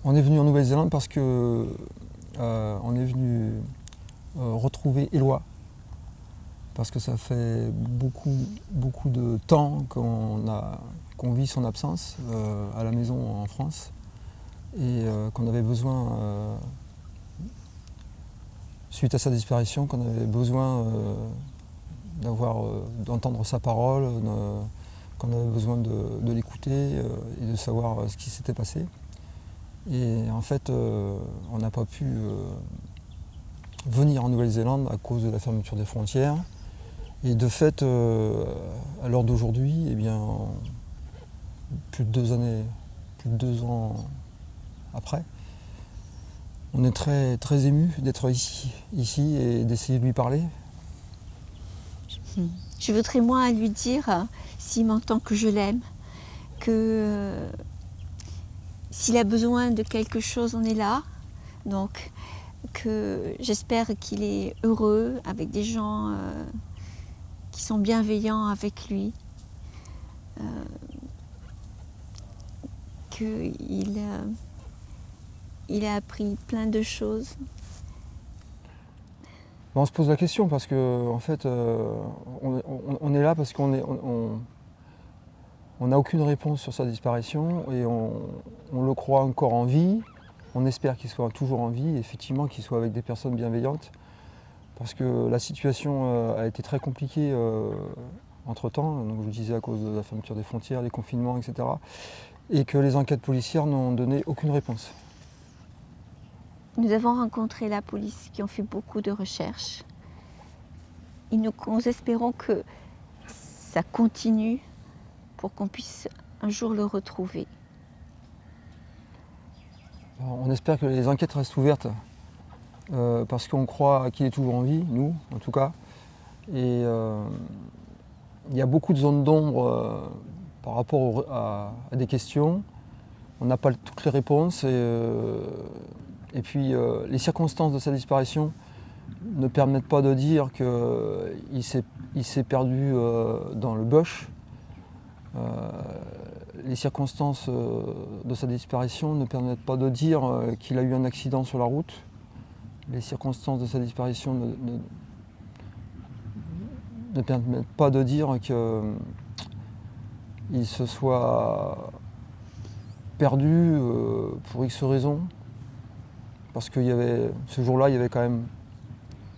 On est venu en Nouvelle-Zélande parce que on est venu retrouver Éloi. Parce que ça fait beaucoup de temps qu'on vit son absence à la maison en France et qu'on avait besoin, suite à sa disparition, qu'on avait besoin d'entendre sa parole, qu'on avait besoin de l'écouter et de savoir ce qui s'était passé. Et en fait, on n'a pas pu venir en Nouvelle-Zélande à cause de la fermeture des frontières. Et de fait, à l'heure d'aujourd'hui, eh bien, plus de 2 ans après, on est très ému d'être ici et d'essayer de lui parler. Je voudrais moi lui dire, s'il m'entend, que je l'aime, que s'il a besoin de quelque chose, on est là. Donc, que j'espère qu'il est heureux avec des gens qui sont bienveillants avec lui, qu'il a appris plein de choses. On se pose la question parce que en fait, on est là parce qu'on n'a aucune réponse sur sa disparition et on le croit encore en vie. On espère qu'il soit toujours en vie, effectivement, qu'il soit avec des personnes bienveillantes. Parce que la situation a été très compliquée entre-temps, donc je vous disais à cause de la fermeture des frontières, des confinements, etc. Et que les enquêtes policières n'ont donné aucune réponse. Nous avons rencontré la police qui ont fait beaucoup de recherches. Et nous espérons que ça continue pour qu'on puisse un jour le retrouver. Alors, on espère que les enquêtes restent ouvertes parce qu'on croit qu'il est toujours en vie, nous en tout cas. Et il y a beaucoup de zones d'ombre par rapport à des questions. On n'a pas toutes les réponses. Et puis les circonstances de sa disparition ne permettent pas de dire qu'il s'est perdu dans le bush. Les circonstances de sa disparition ne permettent pas de dire qu'il a eu un accident sur la route. Les circonstances de sa disparition ne permettent pas de dire qu'il se soit perdu pour X raisons. Parce que ce jour-là, il y avait quand même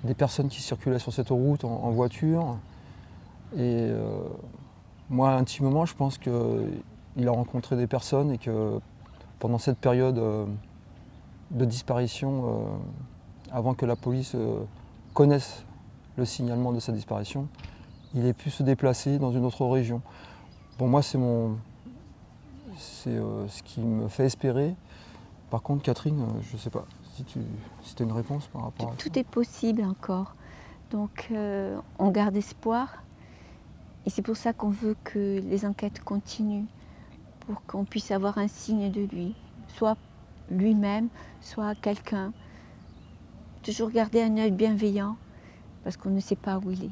des personnes qui circulaient sur cette route en voiture. Et moi, intimement, je pense qu'il a rencontré des personnes et que pendant cette période de disparition, avant que la police connaisse le signalement de sa disparition, il ait pu se déplacer dans une autre région. Bon, moi, c'est ce qui me fait espérer. Par contre, Catherine, je ne sais pas si tu as une réponse par rapport à ça. Tout est possible encore. Donc, on garde espoir. Et c'est pour ça qu'on veut que les enquêtes continuent, pour qu'on puisse avoir un signe de lui, soit lui-même, soit quelqu'un. Toujours garder un œil bienveillant, parce qu'on ne sait pas où il est.